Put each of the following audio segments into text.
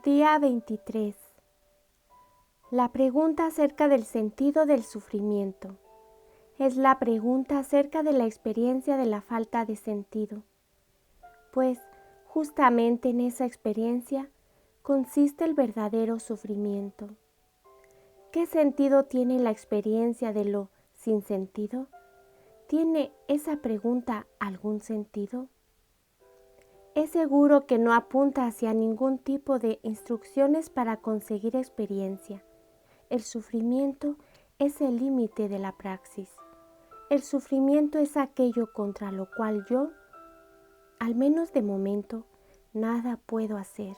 Día 23. La pregunta acerca del sentido del sufrimiento. Es la pregunta acerca de la experiencia de la falta de sentido, pues justamente en esa experiencia consiste el verdadero sufrimiento. ¿Qué sentido tiene la experiencia de lo sin sentido? ¿Tiene esa pregunta algún sentido? Es seguro que no apunta hacia ningún tipo de instrucciones para conseguir experiencia. El sufrimiento es el límite de la praxis. El sufrimiento es aquello contra lo cual yo, al menos de momento, nada puedo hacer.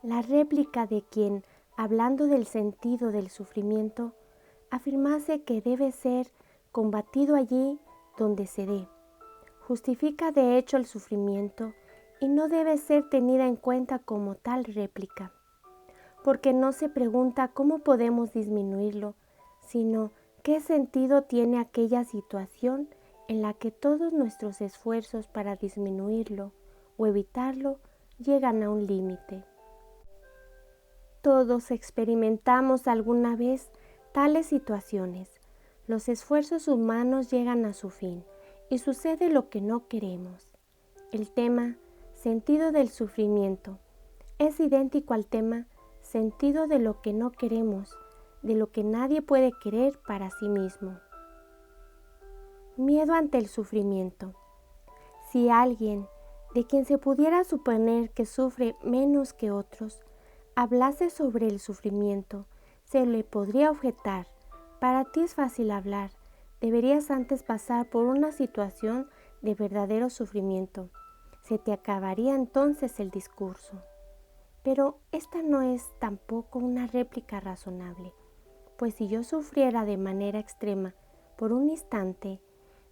La réplica de quien, hablando del sentido del sufrimiento, afirmase que debe ser combatido allí donde se dé, justifica de hecho el sufrimiento y no debe ser tenida en cuenta como tal réplica, porque no se pregunta cómo podemos disminuirlo, sino qué sentido tiene aquella situación en la que todos nuestros esfuerzos para disminuirlo o evitarlo llegan a un límite. Todos experimentamos alguna vez tales situaciones. Los esfuerzos humanos llegan a su fin y sucede lo que no queremos. El tema sentido del sufrimiento es idéntico al tema sentido de lo que no queremos, de lo que nadie puede querer para sí mismo. Miedo ante el sufrimiento. Si alguien, de quien se pudiera suponer que sufre menos que otros, hablase sobre el sufrimiento, se le podría objetar: para ti es fácil hablar, deberías antes pasar por una situación de verdadero sufrimiento. Se te acabaría entonces el discurso. Pero esta no es tampoco una réplica razonable, pues si yo sufriera de manera extrema por un instante,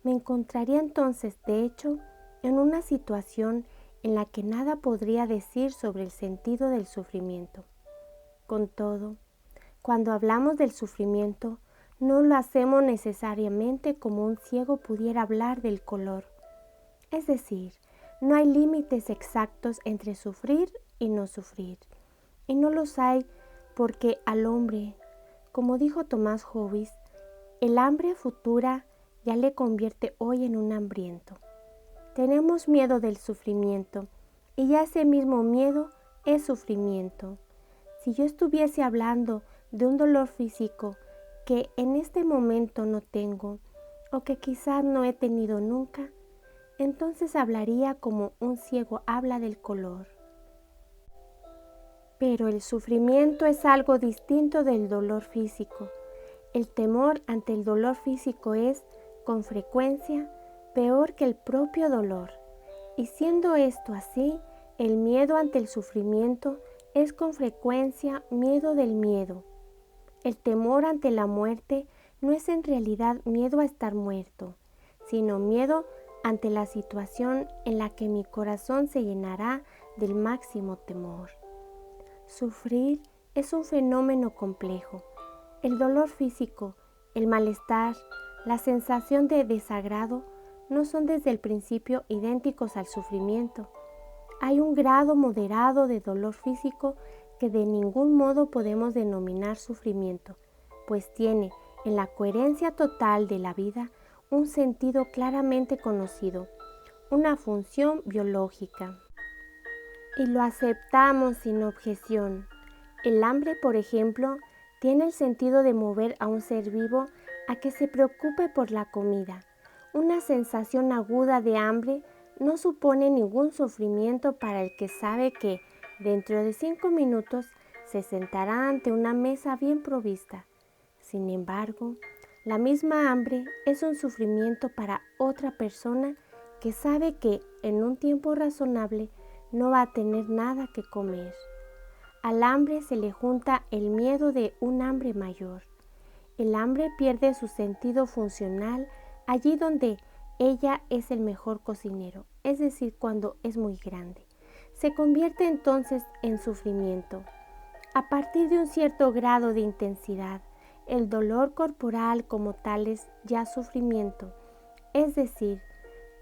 me encontraría entonces, de hecho, en una situación en la que nada podría decir sobre el sentido del sufrimiento. Con todo, cuando hablamos del sufrimiento, no lo hacemos necesariamente como un ciego pudiera hablar del color. Es decir, no hay límites exactos entre sufrir y no sufrir. Y no los hay porque al hombre, como dijo Tomás Hobbes, el hambre futura ya le convierte hoy en un hambriento. Tenemos miedo del sufrimiento y ya ese mismo miedo es sufrimiento. Si yo estuviese hablando de un dolor físico que en este momento no tengo o que quizás no he tenido nunca, entonces hablaría como un ciego habla del color. Pero el sufrimiento es algo distinto del dolor físico. El temor ante el dolor físico es, con frecuencia, peor que el propio dolor. Y siendo esto así, el miedo ante el sufrimiento es con frecuencia miedo del miedo. El temor ante la muerte no es en realidad miedo a estar muerto, sino miedo ante la situación en la que mi corazón se llenará del máximo temor. Sufrir es un fenómeno complejo. El dolor físico, el malestar, la sensación de desagrado no son desde el principio idénticos al sufrimiento. Hay un grado moderado de dolor físico que de ningún modo podemos denominar sufrimiento, pues tiene en la coherencia total de la vida un sentido claramente conocido, una función biológica. Y lo aceptamos sin objeción. El hambre, por ejemplo, tiene el sentido de mover a un ser vivo a que se preocupe por la comida. Una sensación aguda de hambre no supone ningún sufrimiento para el que sabe que dentro de 5 minutos se sentará ante una mesa bien provista. Sin embargo, la misma hambre es un sufrimiento para otra persona que sabe que en un tiempo razonable no va a tener nada que comer. Al hambre se le junta el miedo de un hambre mayor. El hambre pierde su sentido funcional allí donde ella es el mejor cocinero, es decir, cuando es muy grande. Se convierte entonces en sufrimiento. A partir de un cierto grado de intensidad, el dolor corporal como tal es ya sufrimiento, es decir,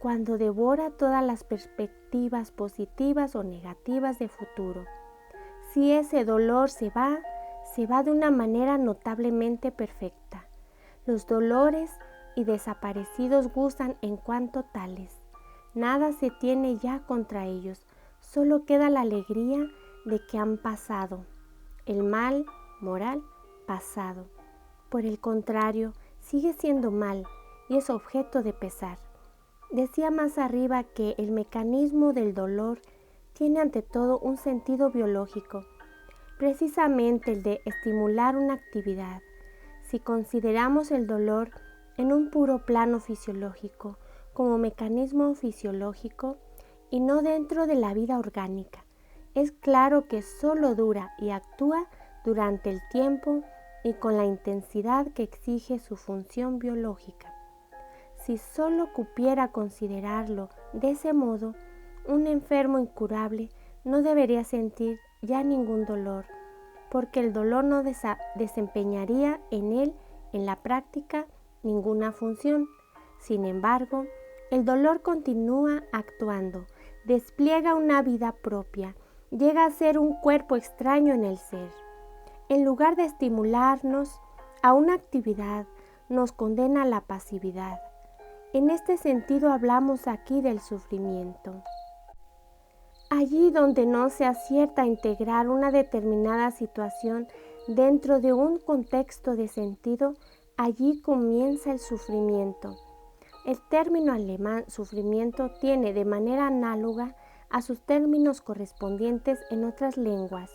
cuando devora todas las perspectivas positivas o negativas de futuro. si ese dolor se va de una manera notablemente perfecta. Los dolores y desaparecidos gustan en cuanto tales. Nada se tiene ya contra ellos, solo queda la alegría de que han pasado. El mal moral pasado. Por el contrario, sigue siendo mal y es objeto de pesar. Decía más arriba que el mecanismo del dolor tiene ante todo un sentido biológico, precisamente el de estimular una actividad. Si consideramos el dolor en un puro plano fisiológico, como mecanismo fisiológico y no dentro de la vida orgánica, es claro que solo dura y actúa durante el tiempo y con la intensidad que exige su función biológica. Si solo cupiera considerarlo de ese modo, un enfermo incurable no debería sentir ya ningún dolor, porque el dolor no desempeñaría en él, en la práctica, ninguna función. Sin embargo, el dolor continúa actuando, despliega una vida propia, llega a ser un cuerpo extraño en el ser. En lugar de estimularnos a una actividad, nos condena a la pasividad. En este sentido hablamos aquí del sufrimiento. Allí donde no se acierta a integrar una determinada situación dentro de un contexto de sentido, allí comienza el sufrimiento. El término alemán sufrimiento tiene de manera análoga a sus términos correspondientes en otras lenguas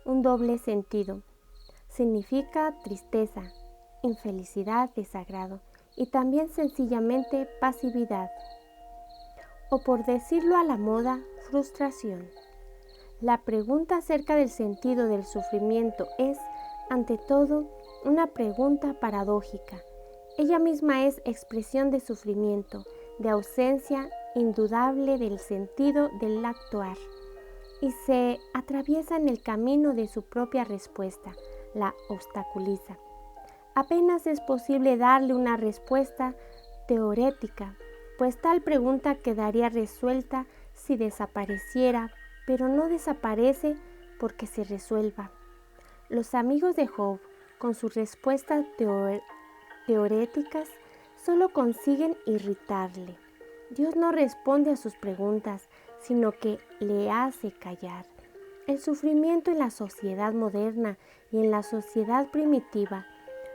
un doble sentido. Significa tristeza, infelicidad, desagrado y también sencillamente pasividad. O por decirlo a la moda, frustración. La pregunta acerca del sentido del sufrimiento es, ante todo, una pregunta paradójica. Ella misma es expresión de sufrimiento, de ausencia indudable del sentido del actuar, y se atraviesa en el camino de su propia respuesta, la obstaculiza. Apenas es posible darle una respuesta teorética, pues tal pregunta quedaría resuelta si desapareciera, pero no desaparece porque se resuelva. Los amigos de Job, con sus respuestas teoréticas, solo consiguen irritarle. Dios no responde a sus preguntas, sino que le hace callar. El sufrimiento en la sociedad moderna y en la sociedad primitiva.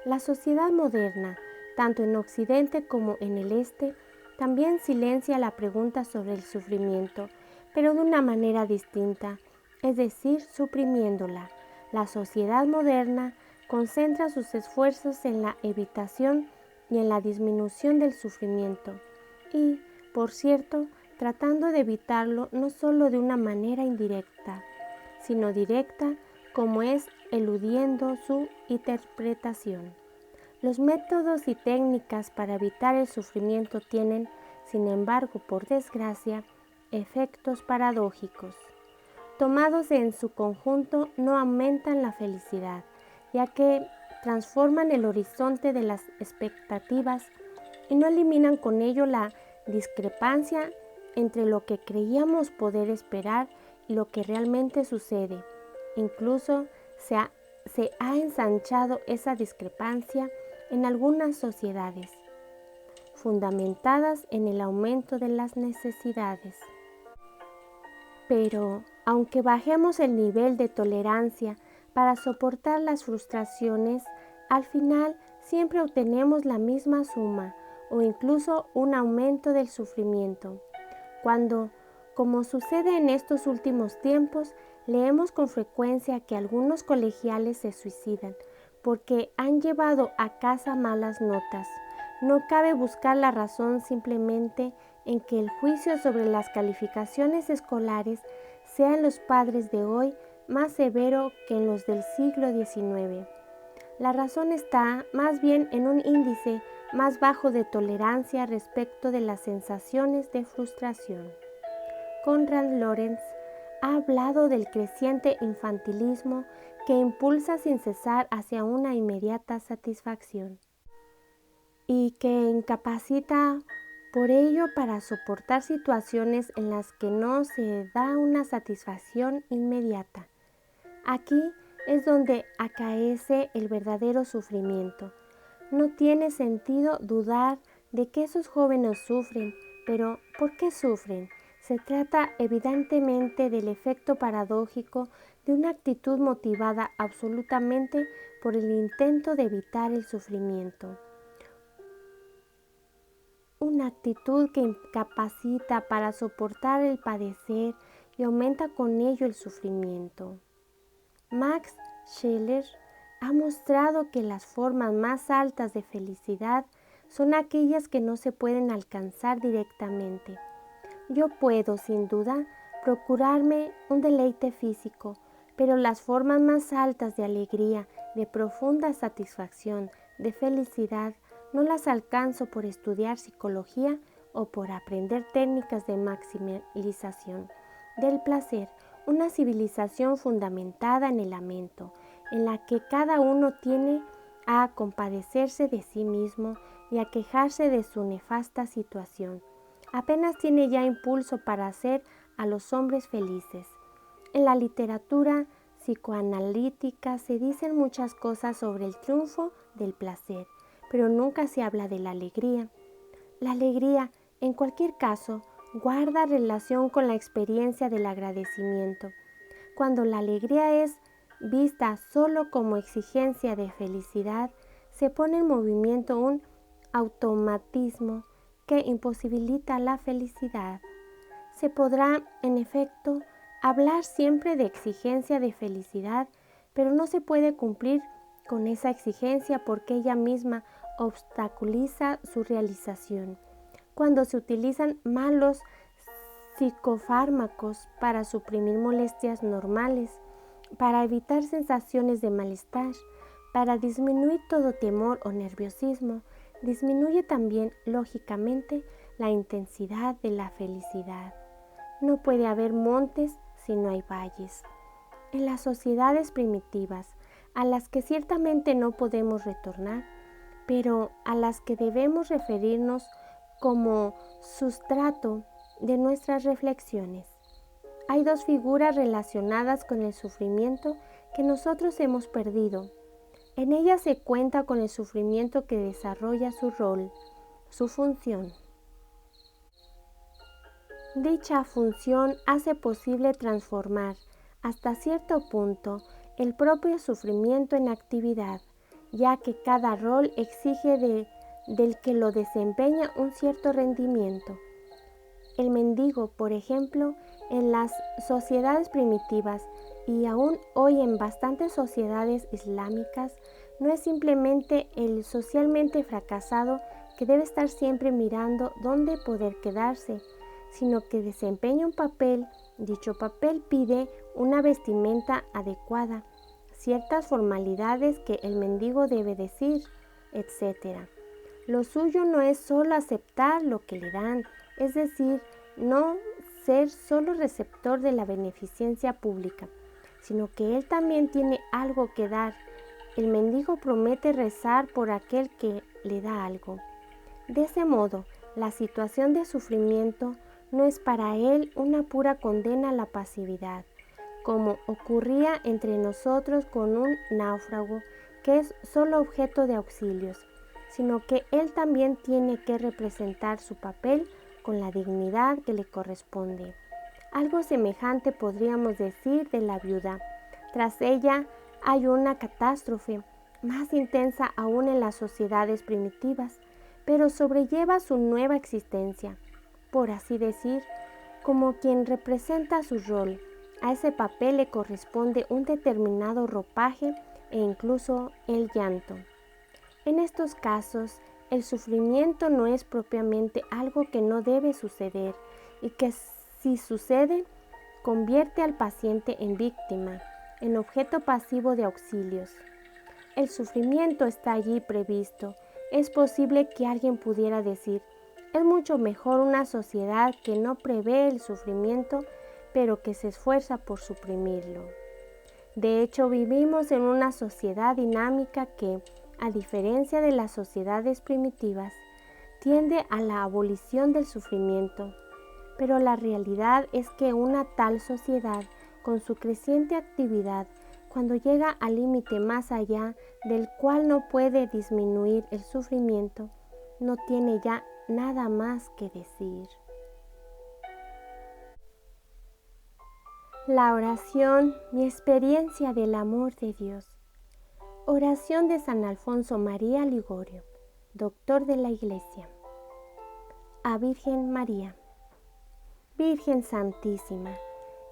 La sociedad moderna, tanto en Occidente como en el Este, también silencia la pregunta sobre el sufrimiento, pero de una manera distinta, es decir, suprimiéndola. La sociedad moderna concentra sus esfuerzos en la evitación y en la disminución del sufrimiento y, por cierto, tratando de evitarlo no solo de una manera indirecta, sino directa, como es eludiendo su interpretación. Los métodos y técnicas para evitar el sufrimiento tienen, sin embargo, por desgracia, efectos paradójicos. Tomados en su conjunto, no aumentan la felicidad, ya que transforman el horizonte de las expectativas y no eliminan con ello la discrepancia entre lo que creíamos poder esperar y lo que realmente sucede. Incluso se ha ensanchado esa discrepancia en algunas sociedades, fundamentadas en el aumento de las necesidades. Pero, aunque bajemos el nivel de tolerancia para soportar las frustraciones, al final siempre obtenemos la misma suma o incluso un aumento del sufrimiento. Cuando, como sucede en estos últimos tiempos, leemos con frecuencia que algunos colegiales se suicidan porque han llevado a casa malas notas, no cabe buscar la razón simplemente en que el juicio sobre las calificaciones escolares sea en los padres de hoy más severo que en los del siglo XIX. La razón está más bien en un índice más bajo de tolerancia respecto de las sensaciones de frustración. Konrad Lorenz ha hablado del creciente infantilismo que impulsa sin cesar hacia una inmediata satisfacción y que incapacita por ello para soportar situaciones en las que no se da una satisfacción inmediata. Aquí es donde acaece el verdadero sufrimiento. No tiene sentido dudar de que esos jóvenes sufren, pero ¿por qué sufren? Se trata evidentemente del efecto paradójico de una actitud motivada absolutamente por el intento de evitar el sufrimiento. Una actitud que incapacita para soportar el padecer y aumenta con ello el sufrimiento. Max Scheler ha mostrado que las formas más altas de felicidad son aquellas que no se pueden alcanzar directamente. Yo puedo, sin duda, procurarme un deleite físico, pero las formas más altas de alegría, de profunda satisfacción, de felicidad, no las alcanzo por estudiar psicología o por aprender técnicas de maximización del placer, una civilización fundamentada en el lamento, en la que cada uno tiene a compadecerse de sí mismo y a quejarse de su nefasta situación. Apenas tiene ya impulso para hacer a los hombres felices. En la literatura psicoanalítica se dicen muchas cosas sobre el triunfo del placer, pero nunca se habla de la alegría. La alegría, en cualquier caso, guarda relación con la experiencia del agradecimiento. Cuando la alegría es vista solo como exigencia de felicidad, se pone en movimiento un automatismo que imposibilita la felicidad. Se podrá, en efecto, hablar siempre de exigencia de felicidad, pero no se puede cumplir con esa exigencia porque ella misma obstaculiza su realización. Cuando se utilizan malos psicofármacos para suprimir molestias normales, para evitar sensaciones de malestar, para disminuir todo temor o nerviosismo, disminuye también, lógicamente, la intensidad de la felicidad. No puede haber montes si no hay valles. En las sociedades primitivas, a las que ciertamente no podemos retornar, pero a las que debemos referirnos como sustrato de nuestras reflexiones, hay dos figuras relacionadas con el sufrimiento que nosotros hemos perdido. En ellas se cuenta con el sufrimiento que desarrolla su rol, su función. Dicha función hace posible transformar, hasta cierto punto, el propio sufrimiento en actividad, ya que cada rol exige del que lo desempeña un cierto rendimiento. El mendigo, por ejemplo, en las sociedades primitivas y aún hoy en bastantes sociedades islámicas, no es simplemente el socialmente fracasado que debe estar siempre mirando dónde poder quedarse, sino que desempeña un papel. Dicho papel pide una vestimenta adecuada, ciertas formalidades que el mendigo debe decir, etc. Lo suyo no es solo aceptar lo que le dan, es decir, no ser solo receptor de la beneficencia pública, sino que él también tiene algo que dar. El mendigo promete rezar por aquel que le da algo. De ese modo, la situación de sufrimiento no es para él una pura condena a la pasividad, como ocurría entre nosotros con un náufrago que es solo objeto de auxilios, sino que él también tiene que representar su papel con la dignidad que le corresponde. Algo semejante podríamos decir de la viuda. Tras ella hay una catástrofe, más intensa aún en las sociedades primitivas, pero sobrelleva su nueva existencia, por así decir, como quien representa su rol. A ese papel le corresponde un determinado ropaje e incluso el llanto. En estos casos, el sufrimiento no es propiamente algo que no debe suceder y que si sucede, convierte al paciente en víctima, en objeto pasivo de auxilios. El sufrimiento está allí previsto. Es posible que alguien pudiera decir, es mucho mejor una sociedad que no prevé el sufrimiento, pero que se esfuerza por suprimirlo. De hecho, vivimos en una sociedad dinámica que, a diferencia de las sociedades primitivas, tiende a la abolición del sufrimiento. Pero la realidad es que una tal sociedad, con su creciente actividad, cuando llega al límite más allá del cual no puede disminuir el sufrimiento, no tiene ya nada más que decir. La oración, mi experiencia del amor de Dios. Oración de San Alfonso María Ligorio, doctor de la Iglesia. A Virgen María. Virgen Santísima,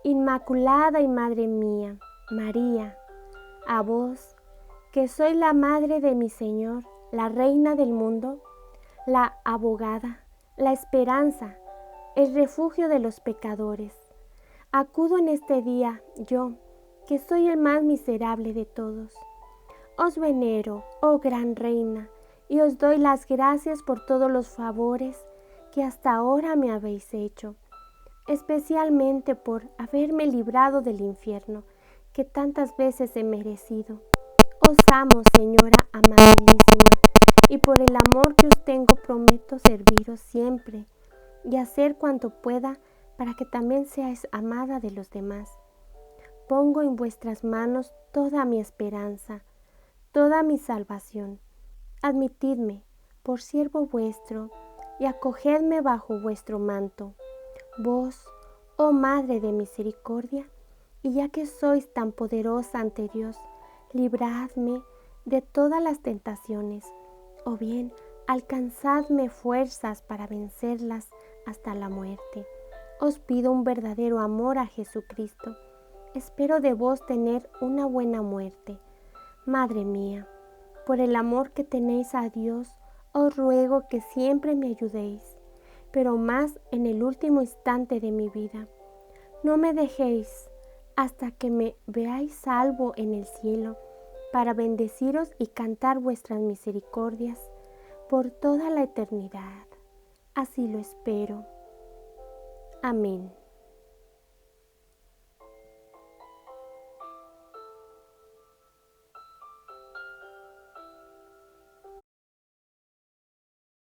Inmaculada y Madre mía, María, a vos, que soy la Madre de mi Señor, la Reina del mundo, la abogada, la esperanza, el refugio de los pecadores. Acudo en este día, yo, que soy el más miserable de todos. Os venero, oh gran Reina, y os doy las gracias por todos los favores que hasta ahora me habéis hecho, especialmente por haberme librado del infierno, que tantas veces he merecido. Os amo, Señora amabilísima, y por el amor que os tengo prometo serviros siempre y hacer cuanto pueda para que también seáis amada de los demás. Pongo en vuestras manos toda mi esperanza, toda mi salvación. Admitidme por siervo vuestro y acogedme bajo vuestro manto. Vos, oh Madre de misericordia, y ya que sois tan poderosa ante Dios, libradme de todas las tentaciones, o bien alcanzadme fuerzas para vencerlas hasta la muerte. Os pido un verdadero amor a Jesucristo. Espero de vos tener una buena muerte. Madre mía, por el amor que tenéis a Dios, os ruego que siempre me ayudéis, pero más en el último instante de mi vida. No me dejéis hasta que me veáis salvo en el cielo, para bendeciros y cantar vuestras misericordias por toda la eternidad. Así lo espero. Amén.